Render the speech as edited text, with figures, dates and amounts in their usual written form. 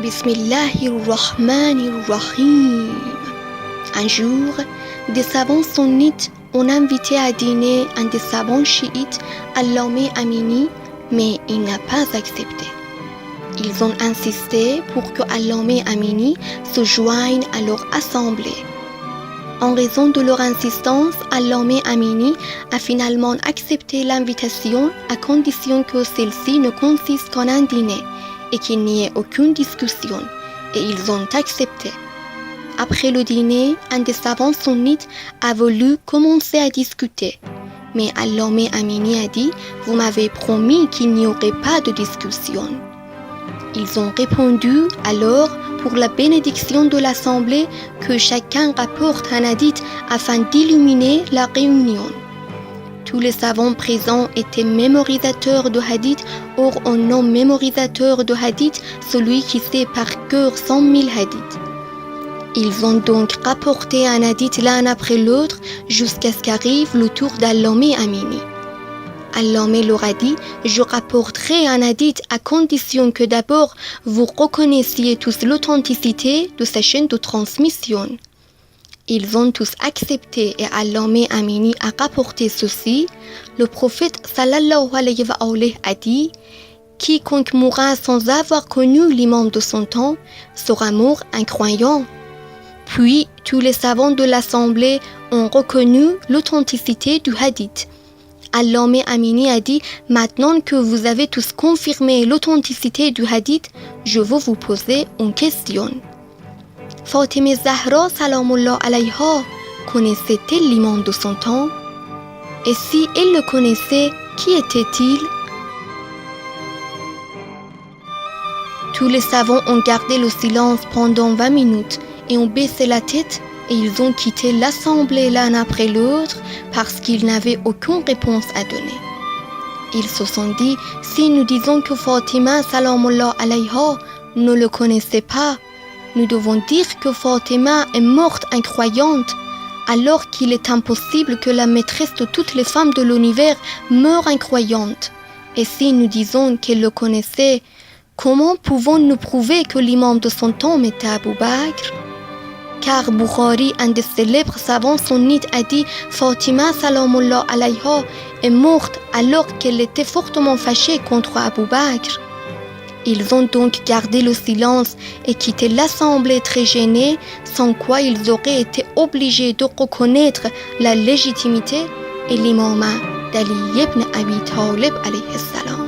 Bismillahirrahmanirrahim. Un jour, des savants sunnites ont invité à dîner un des savants chiites, Allameh Amini, mais il n'a pas accepté. Ils ont insisté pour que Allameh Amini se joigne à leur assemblée. En raison de leur insistance, Allameh Amini a finalement accepté l'invitation à condition que celle-ci ne consiste qu'en un dîner et qu'il n'y ait aucune discussion, et ils ont accepté. Après le dîner, un des savants sunnites a voulu commencer à discuter, mais Allameh Amini a dit « Vous m'avez promis qu'il n'y aurait pas de discussion ». Ils ont répondu alors pour la bénédiction de l'assemblée que chacun rapporte un hadith afin d'illuminer la réunion. Tous les savants présents étaient mémorisateurs de hadith, or on nomme mémorisateur de hadith celui qui sait par cœur 100 000 hadiths. Ils ont donc rapporté un hadith l'un après l'autre jusqu'à ce qu'arrive le tour d'Allameh Amini. Allameh leur a dit « Je rapporterai un hadith à condition que d'abord vous reconnaissiez tous l'authenticité de sa chaîne de transmission. » Ils ont tous accepté et Allameh Amini a rapporté ceci. Le prophète sallallahu alayhi wa sallam a dit « Quiconque mourra sans avoir connu l'imam de son temps sera mort incroyant. » Puis tous les savants de l'assemblée ont reconnu l'authenticité du hadith. Allameh Amini a dit « Maintenant que vous avez tous confirmé l'authenticité du hadith, je veux vous poser une question. Fatima Zahra salamullah alayha connaissait-elle l'imam de son temps? Et si elle le connaissait, qui était-il? » Tous les savants ont gardé le silence pendant 20 minutes et ont baissé la tête et ils ont quitté l'assemblée l'un après l'autre parce qu'ils n'avaient aucune réponse à donner. Ils se sont dit, si nous disons que Fatima salamullah alayha ne le connaissait pas, nous devons dire que Fatima est morte incroyante, alors qu'il est impossible que la maîtresse de toutes les femmes de l'univers meure incroyante. Et si nous disons qu'elle le connaissait, comment pouvons-nous prouver que l'imam de son temps était Abu Bakr? Car Bukhari, un des célèbres savants sunnites, a dit Fatima salamullah alayha est morte alors qu'elle était fortement fâchée contre Abu Bakr. Ils ont donc gardé le silence et quitté l'assemblée très gênés, sans quoi ils auraient été obligés de reconnaître la légitimité et l'imama d'Ali ibn Abi Talib alayhi salam.